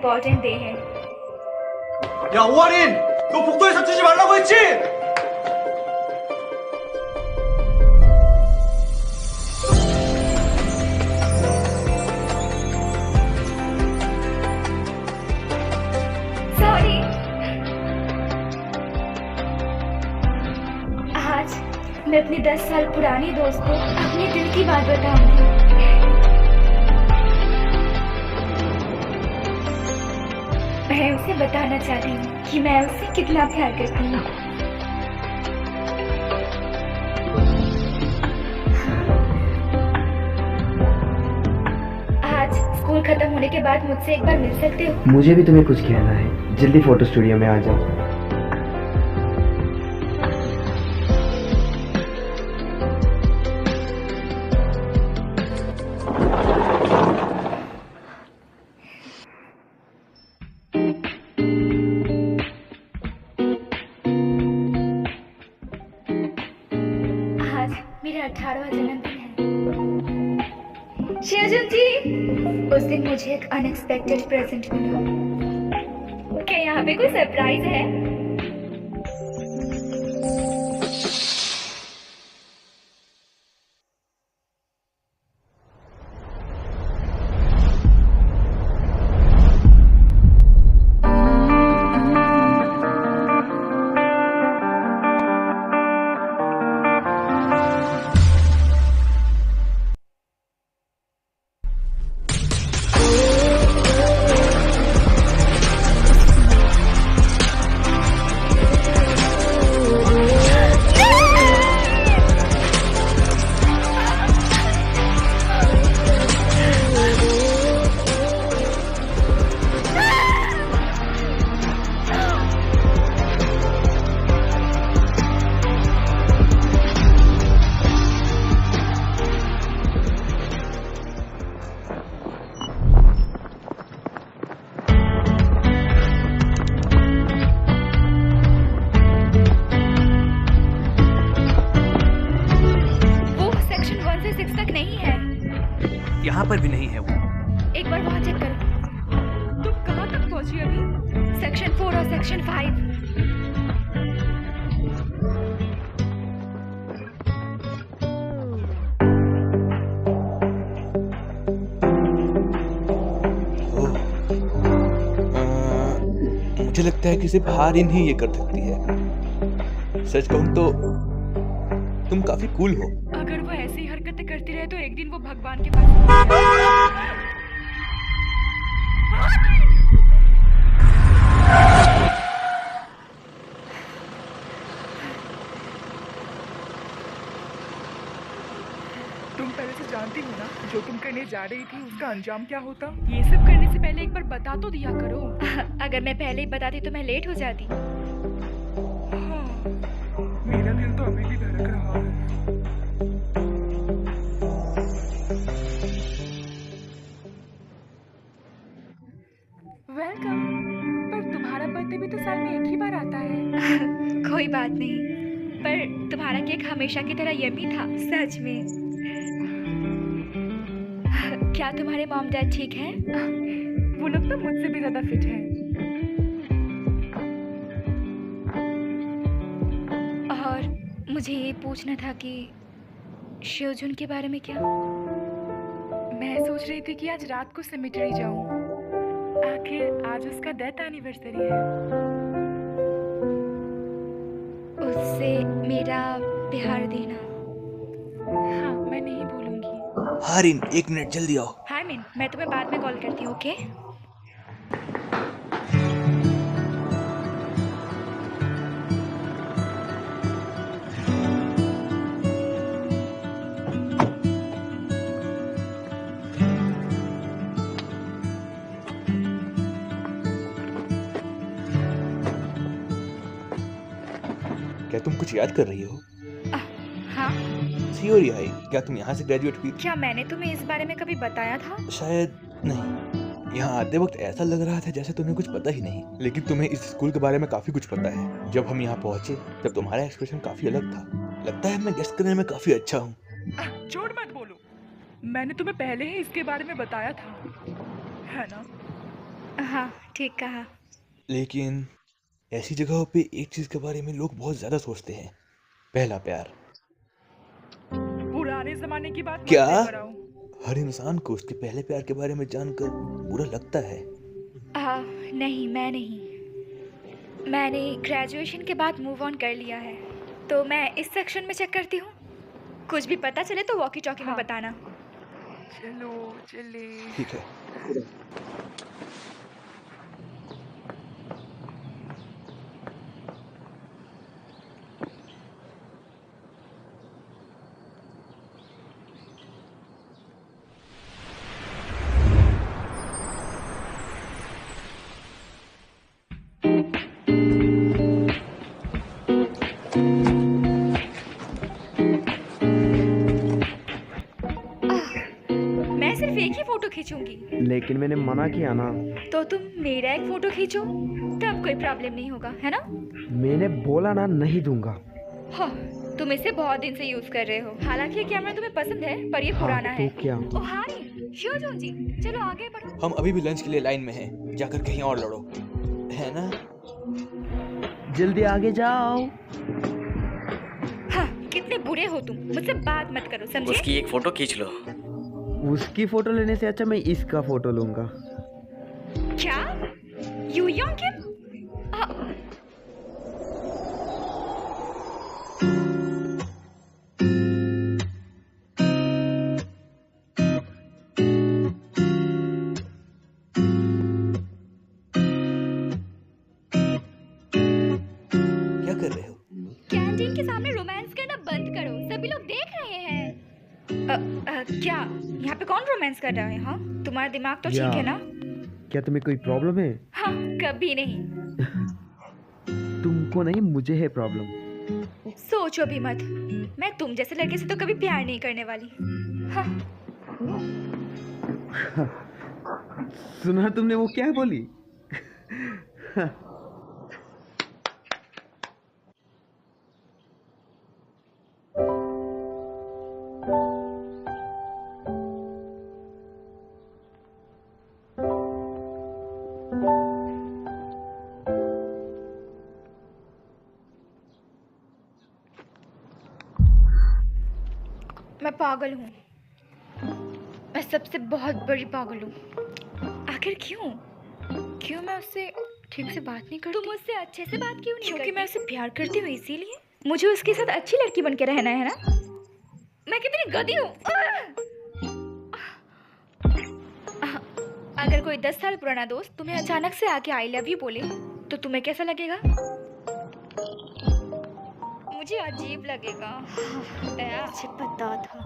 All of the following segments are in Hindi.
इम्पोर्टेंट डे है। 야, 오하린! 너 복도에서 뛰지 말라고 했지? सॉरी। आज मैं अपनी 10 साल पुरानी दोस्त को अपने दिल की बात बताऊंगी। मैं उसे बताना चाहती हूँ कि मैं उससे कितना प्यार करती हूँ। आज स्कूल खत्म होने के बाद मुझसे एक बार मिल सकते हो? मुझे भी तुम्हें कुछ कहना है, जल्दी फोटो स्टूडियो में आ जाओ। मेरा 18वां जन्मदिन है। शिवजन जी, उस दिन मुझे एक अनएक्सपेक्टेड प्रेजेंट मिला। क्या यहाँ पे कोई सरप्राइज है? यहाँ पर भी नहीं है वो। एक बार वहाँ चेक करो। तुम कहाँ तक पहुँची अभी? सेक्शन 4 और सेक्शन 5। मुझे लगता है कि सिर्फ हारिन ही ये कर सकती है। सच कहूँ तो तुम काफी कूल हो। अगर वो ऐसी हरकतें करती रहे तो एक दिन वो भगवान के पास। तुम पहले से जानती हो ना, जो तुम करने जा रही थी उसका अंजाम क्या होता? ये सब करने से पहले एक बार बता तो दिया करो। अगर मैं पहले ही बताती तो मैं लेट हो जाती। हाँ, मेरा दिल तो अभी भी धड़क रहा है। वेलकम। पर तुम्हारा बर्थडे भी तो साल में एक ही बार आता है। कोई बात नहीं, पर तुम्हारा केक हमेशा की तरह यम्मी था, सच में। क्या तुम्हारे मॉम डैड ठीक हैं? वो लोग तो मुझसे भी ज्यादा फिट हैं। और मुझे ये पूछना था कि शिवजुन के बारे में क्या? मैं सोच रही थी कि आज रात को सेमेटरी जाऊं। आखिर आज उसका डेथ एनिवर्सरी है। उससे मेरा प्यार देना। हाँ, मैं नहीं भूलूंगी। हारिन, एक मिनट जल्दी आओ। हाय मिन, मैं तुम्हें बाद में कॉल करती हूँ, ओके? क्या तुम कुछ याद कर रही हो? हाँ। थ्योरी आई, क्या तुम यहाँ से ग्रेजुएट हुई? क्या मैंने तुम्हें इस बारे में कभी बताया था? शायद नहीं। यहाँ आते वक्त ऐसा लग रहा था जैसे तुम्हें कुछ पता ही नहीं, लेकिन तुम्हें इस स्कूल के बारे में काफी कुछ पता है। जब हम यहाँ पहुँचे तब तुम्हारा एक्सप्रेशन काफी अलग था। लगता है मैं गेस करने में काफी अच्छा हूँ। झूठ मत बोलो, मैंने तुम्हें पहले ही इसके बारे में बताया था, है ना? हाँ, ठीक कहा। लेकिन ऐसी जगहों पे एक चीज के बारे में लोग बहुत ज्यादा सोचते हैं, पहला प्यार। पुराने जमाने की बात मत क्या? लेकर आओ। हर इंसान को उसके पहले प्यार के बारे में जानकर बुरा लगता है। नहीं, मैं नहीं। मैंने ग्रेजुएशन के बाद मूव ऑन कर लिया है, तो मैं इस सेक्शन में चेक करती हूँ। कुछ भी पता चले तो वॉकी टॉकी में हाँ। बताना। चलो चले। ठीक है। मैं सिर्फ एक ही फोटो खींचूंगी, लेकिन मैंने मना किया ना। तो तुम मेरा एक फोटो खींचो, तब कोई प्रॉब्लम नहीं होगा, है ना? मैंने बोला ना नहीं दूंगा। हाँ, तुम इसे बहुत दिन से यूज कर रहे हो। हालांकि ये कैमरा तुम्हें पसंद है, पर ये हाँ, पुराना है। तो क्या? ओ हाय, शिवजोन जी, चलो आगे बढ़ो। हम अभी भी लंच के लिए लाइन में हैं, जाकर कहीं और लड़ो, है ना? जल्दी आगे जाओ। हाँ, कितने बुरे हो तुम। मुझसे बात मत करो, समझे? उसकी एक फोटो खींच लो। उसकी फोटो लेने से अच्छा मैं इसका फोटो लूंगा। क्या? You Yong Kim? क्या कर रहे हो? कैंटीन के सामने रोमांस करना बंद करो, सभी लोग देख रहे हैं। क्या यहाँ पे कौन रोमांस कर रहा है? हाँ, तुम्हारा दिमाग तो या। ठीक है ना? क्या तुम्हें कोई प्रॉब्लम है? हाँ, कभी नहीं। तुमको नहीं, मुझे है प्रॉब्लम। सोचो भी मत, मैं तुम जैसे लड़के से तो कभी प्यार नहीं करने वाली। हाँ, सुना तुमने वो क्या बोली? मैं पागल हूँ। मैं सबसे बहुत बड़ी पागल हूँ। आखिर क्यों मैं उससे ठीक से बात नहीं करती? तुम मुझसे अच्छे से बात क्यों नहीं करती? क्योंकि मैं उससे प्यार करती हूँ, इसीलिए। मुझे उसके साथ अच्छी लड़की बन के रहना है ना? मैं कितनी गधी हूँ। अगर कोई 10 साल पुराना दोस्त तुम्हें अचानक से आके आई लव यू बोले, तो तुम्हें कैसा लगेगा? मुझे अजीब लगेगा। मुझे पता था।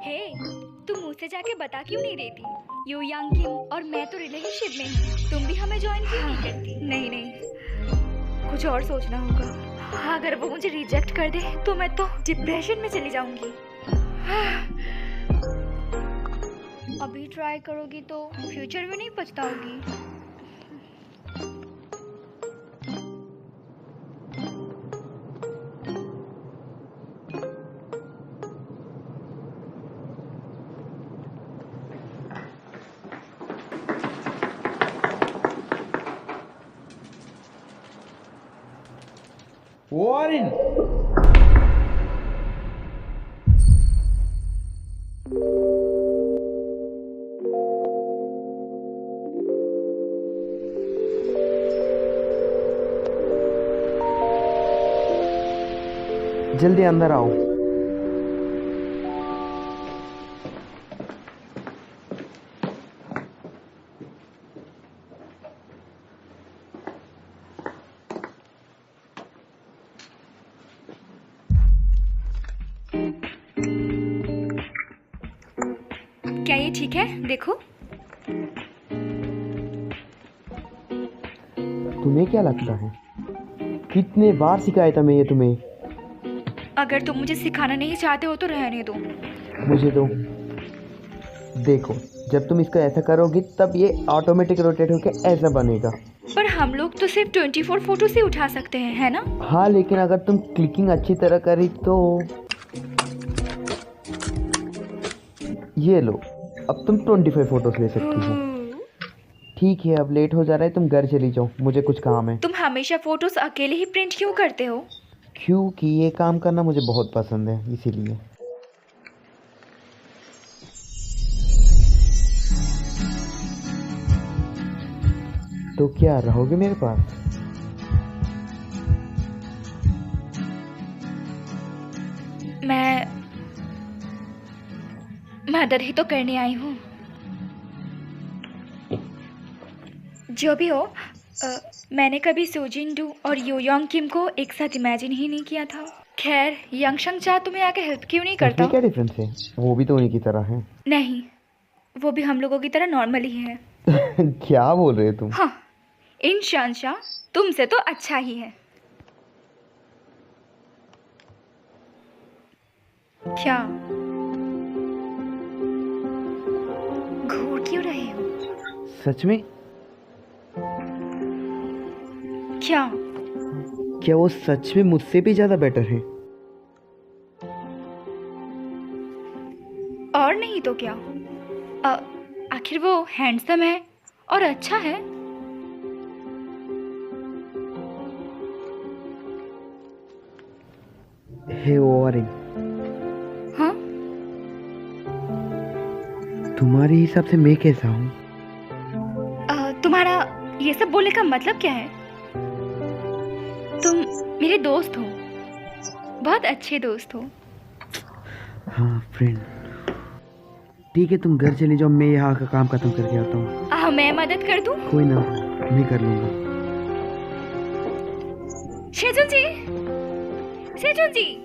हे, तुम मुझसे जाके बता क्यों नहीं देती? यू यांग किम और मैं तो रिलेशनशिप में हूँ, तुम भी हमें ज्वाइन क्यों नहीं करती? नहीं, कुछ और सोचना होगा। अगर वो मुझे रिजेक्ट कर दे तो मैं तो डिप्रेशन में चली जाऊंगी। अभी ट्राई करोगी तो फ्यूचर में नहीं पछताओगी। वॉरेन, जल्दी अंदर आओ। क्या ये ठीक है? देखो। तुम्हें क्या लगता है? कितने बार सिखाया था मैं ये तुम्हें? अगर तुम मुझे सिखाना नहीं चाहते हो तो रहने दो। मुझे दो। देखो, जब तुम इसको ऐसा करोगी तब ये ऑटोमेटिक रोटेट होकर ऐसा बनेगा। पर हम लोग तो सिर्फ 24 फोटो से उठा सकते हैं, है ना? हाँ, लेकिन अगर तुम क्लिकिंग अच्छी तरह करी तो ये लो, अब तुम 25 फोटोज ले सकती हो। ठीक है, अब लेट हो जा रहा है, तुम घर चली जाओ, मुझे कुछ काम है। तुम हमेशा फोटोज अकेले ही प्रिंट क्यों करते हो? क्योंकि ये काम करना मुझे बहुत पसंद है, इसीलिए। तो क्या रहोगे मेरे पास? मैं मदद ही तो करने आई हूँ। जो भी हो, मैंने कभी सोजिन डू और यो योंग किम को एक साथ इमेजिन ही नहीं किया था। खैर, यंगशंग चा तुम्हें आके हेल्प क्यों नहीं करता? उसमें क्या डिफरेंस है? वो भी तो उन्हीं की तरह है। नहीं, वो भी हम लोगों की तरह नॉर्मल ही है। क्या बोल रहे हो तुम? हाँ, इन शानशा तुमसे तो अच्छा ही है। क्या घूर क्यों रहे हो? सच में? क्या वो सच में मुझसे भी ज्यादा बेटर है? और नहीं तो क्या? आखिर वो हैंडसम है और अच्छा है। हे वॉरिंग, हाँ, तुम्हारे हिसाब से मैं कैसा हूँ? तुम्हारा ये सब बोलने का मतलब क्या है? तुम मेरे दोस्त हो, बहुत अच्छे दोस्त हो। हाँ फ्रेंड। ठीक है, तुम घर चली जाओ, मैं यहाँ का काम खत्म करके आता हूँ। मैं मदद कर दूं? कोई ना, मैं कर लूँगा। शेजुन जी, शेजुन जी।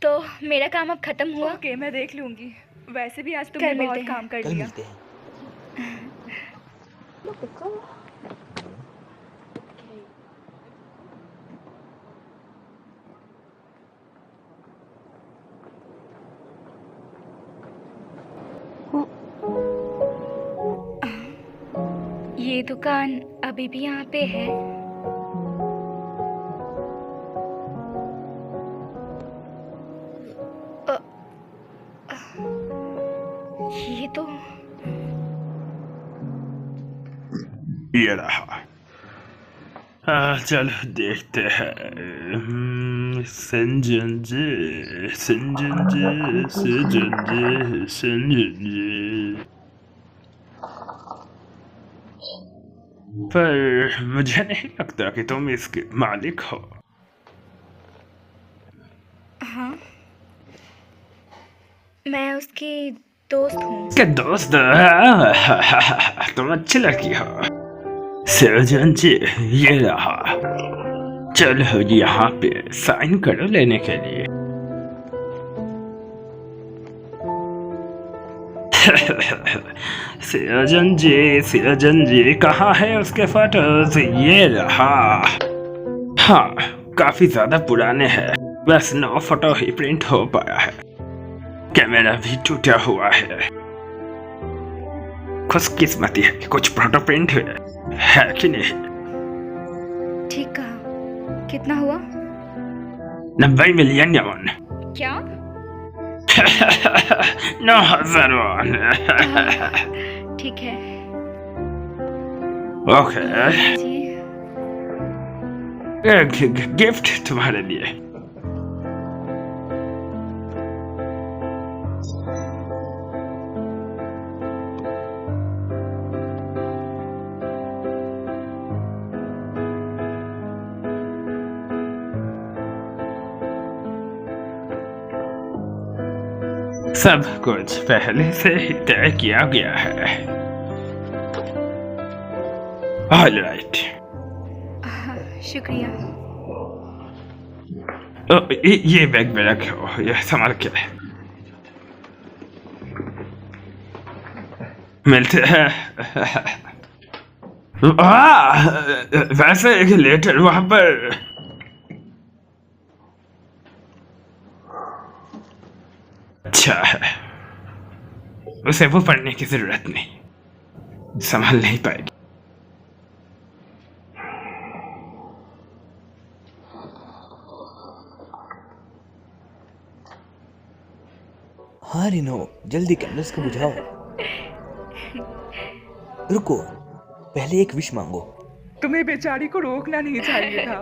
तो मेरा काम अब खत्म हुआ। ओके, मैं देख लूंगी। वैसे भी आज कल तुमने मिलते बहुत हैं। काम कर कल लिया। मिलते हैं। ये दुकान अभी भी यहाँ पे है? ये तो ये रहा। चलो देखते हैं। संजन जी, संजन जी, संजन जी, संजन जी। पर मुझे नहीं लगता कि तुम इसके मालिक हो। हाँ, मैं उसकी दोस्त हूँ। के दोस्त? तुम अच्छी लड़की हो। सर्जन जी, ये रहा। चलो यहाँ पे साइन करो लेने के लिए। सर्जन जी कहाँ है उसके फोटोज? ये रहा। हाँ, काफी ज्यादा पुराने हैं, बस 9 फोटो ही प्रिंट हो पाया है। कैमरा भी टूटा हुआ है। खुशकिस्मती है कि कुछ फोटो प्रिंट है कि नहीं? ठीक कहा। कितना हुआ? 90 मिलियन यवन। क्या? 9,000 वॉन। ठीक है ओके, जी। एक गिफ्ट तुम्हारे लिए। सब कुछ पहले से ही तय किया गया है। All right. शुक्रिया। ये बैग में रखो, ये संभाल के। मिलते हैं। वैसे एक लेटर वहां पर। अच्छा है, उसे वो पढ़ने की जरूरत नहीं, संभाल नहीं पाएगी। हाँ रिनो, जल्दी कैंडल्स को बुझाओ। रुको, पहले एक विश मांगो। तुम्हें बेचारी को रोकना नहीं चाहिए था।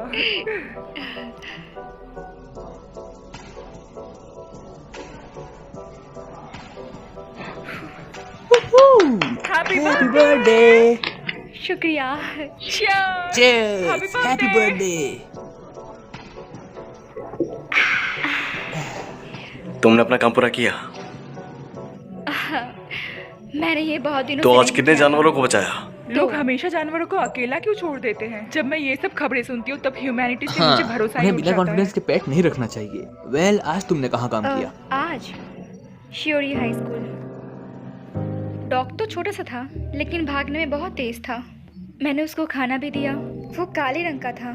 Happy birthday. शुक्रिया। Cheers, happy birthday. तुमने अपना काम पूरा किया मैंने ये बहुत दिनों तो से आज नहीं कितने किया। जानवरों को बचाया? लोग हमेशा जानवरों को अकेला क्यों छोड़ देते हैं? जब मैं ये सब खबरें सुनती हूँ तब ह्यूमैनिटी से हाँ, मुझे भरोसा ही उन्हें उठ बिना जाता कॉन्फिडेंस है। के पेट नहीं रखना चाहिए। वेल, आज तुमने कहाँ काम किया? आज श्योरी हाई स्कूल। डॉग तो छोटा सा था लेकिन भागने में बहुत तेज था। मैंने उसको खाना भी दिया। वो काले रंग का था।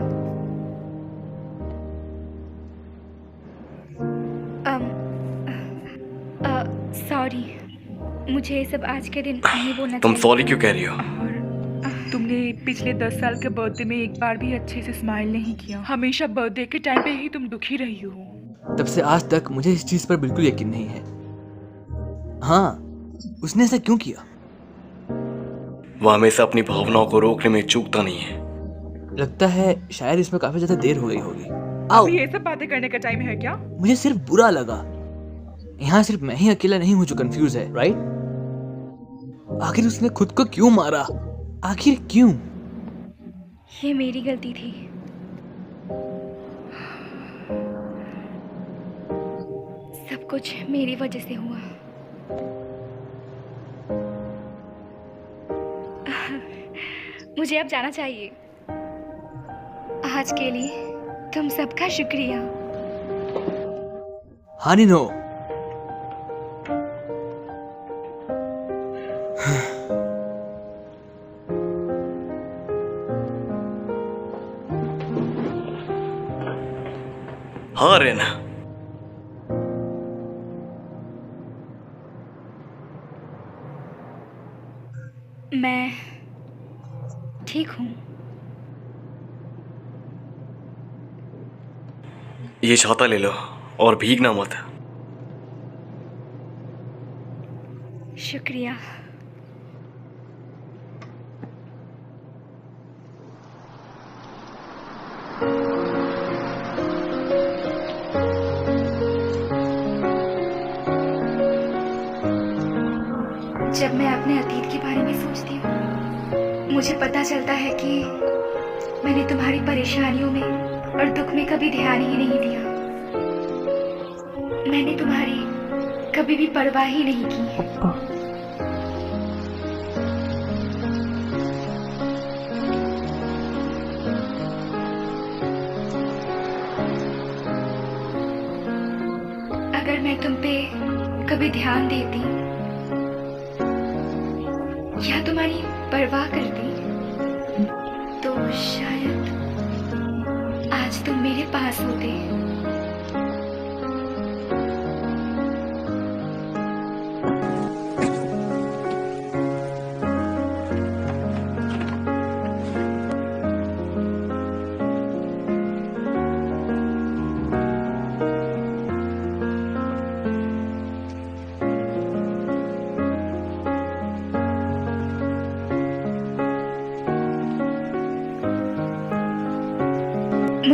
सॉरी, मुझे ये सब आज के दिन नहीं बोलना तुम चाहिए। सॉरी क्यों कह रही हो? और तुमने पिछले 10 साल के बर्थडे में एक बार भी अच्छे से स्माइल नहीं किया। हमेशा बर्थडे के टाइम पे ही तुम दुखी रही हो। तब से आज तक मुझे इस चीज पर बिल्कुल यकीन नहीं है। हाँ, उसने ऐसा क्यों किया? वो हमेशा अपनी भावनाओं को रोकने में चूकता नहीं है। लगता है शायद इसमें काफी ज्यादा देर हो गई होगी। आओ, अभी ये सब बातें करने का टाइम है क्या? मुझे सिर्फ बुरा लगा। यहाँ सिर्फ मैं ही अकेला नहीं हूँ जो कंफ्यूज है, राइट? आखिर उसने खुद को क्यों मारा? आखिर क्यों? ये मेरी गलती थी। सब कुछ मेरी वजह से हुआ। मुझे अब जाना चाहिए। आज के लिए तुम सबका शुक्रिया। हाँ नो, हाँ रेना, मैं ठीक हूँ। ये छाता ले लो और भीगना मत। शुक्रिया। जब मैं अपने अतीत के बारे में सोचती हूँ मुझे पता चलता है कि मैंने तुम्हारी परेशानियों में और दुख में कभी ध्यान ही नहीं दिया। मैंने तुम्हारी कभी भी परवाह ही नहीं की। अगर मैं तुम पे कभी ध्यान देती या तुम्हारी परवाह करती तो शायद आज तुम मेरे पास होते।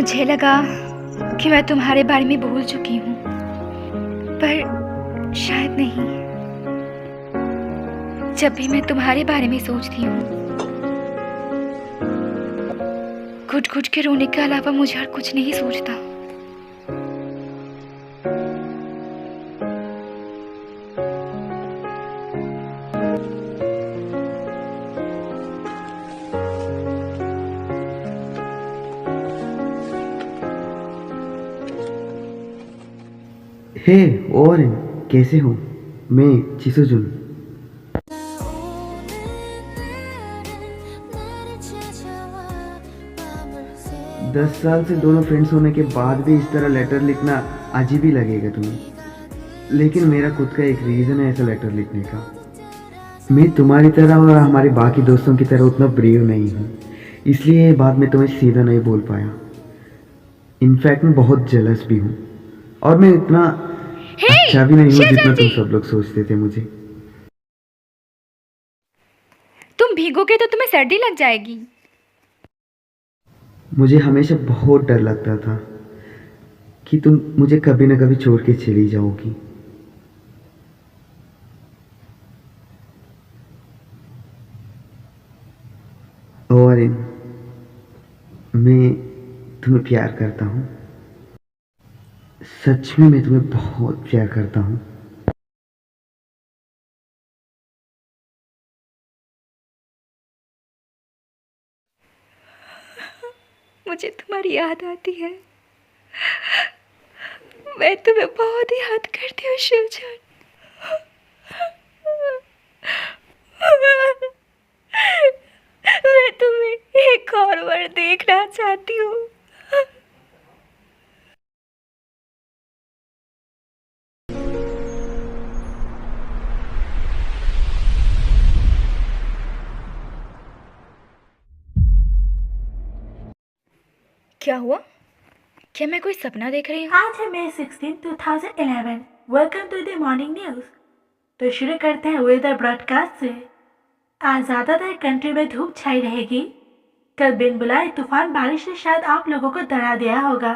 मुझे लगा कि मैं तुम्हारे बारे में भूल चुकी हूँ, पर शायद नहीं। जब भी मैं तुम्हारे बारे में सोचती हूँ, घुट घुट के रोने के अलावा मुझे और कुछ नहीं सोचता। हे ओरेन, कैसे हो? मैं चिसुजुन। 10 साल से दोनों फ्रेंड्स होने के बाद भी इस तरह लेटर लिखना अजीब ही लगेगा तुम्हें, लेकिन मेरा खुद का एक रीज़न है ऐसा लेटर लिखने का। मैं तुम्हारी तरह और हमारे बाकी दोस्तों की तरह उतना ब्रेव नहीं हूँ, इसलिए ये बात मैं तुम्हें सीधा नहीं बोल पाया। इनफैक्ट मैं बहुत जेलस भी हूँ, और मैं इतना अच्छा भी नहीं हूँ जितना तुम सब लोग सोचते थे मुझे। तुम भीगोगे तो तुम्हें सर्दी लग जाएगी। मुझे हमेशा बहुत डर लगता था कि तुम मुझे कभी ना कभी छोड़ के चली जाओगी। और मैं तुम्हें प्यार करता हूँ, सच में मैं तुम्हें बहुत प्यार करता हूँ। मुझे तुम्हारी याद आती है, मैं तुम्हें बहुत याद करती हूँ शिवजान। मैं तुम्हें एक और बार देखना चाहती हूँ। क्या हुआ? क्या मैं कोई सपना देख रही हूँ? आज है May 16, 2011। Welcome to the morning news. तो शुरू करते हैं वेदर ब्रॉडकास्ट से। आज ज़्यादातर कंट्री में धूप छाई रहेगी। कल बिन बुलाए तूफान बारिश ने शायद आप लोगों को डरा दिया होगा।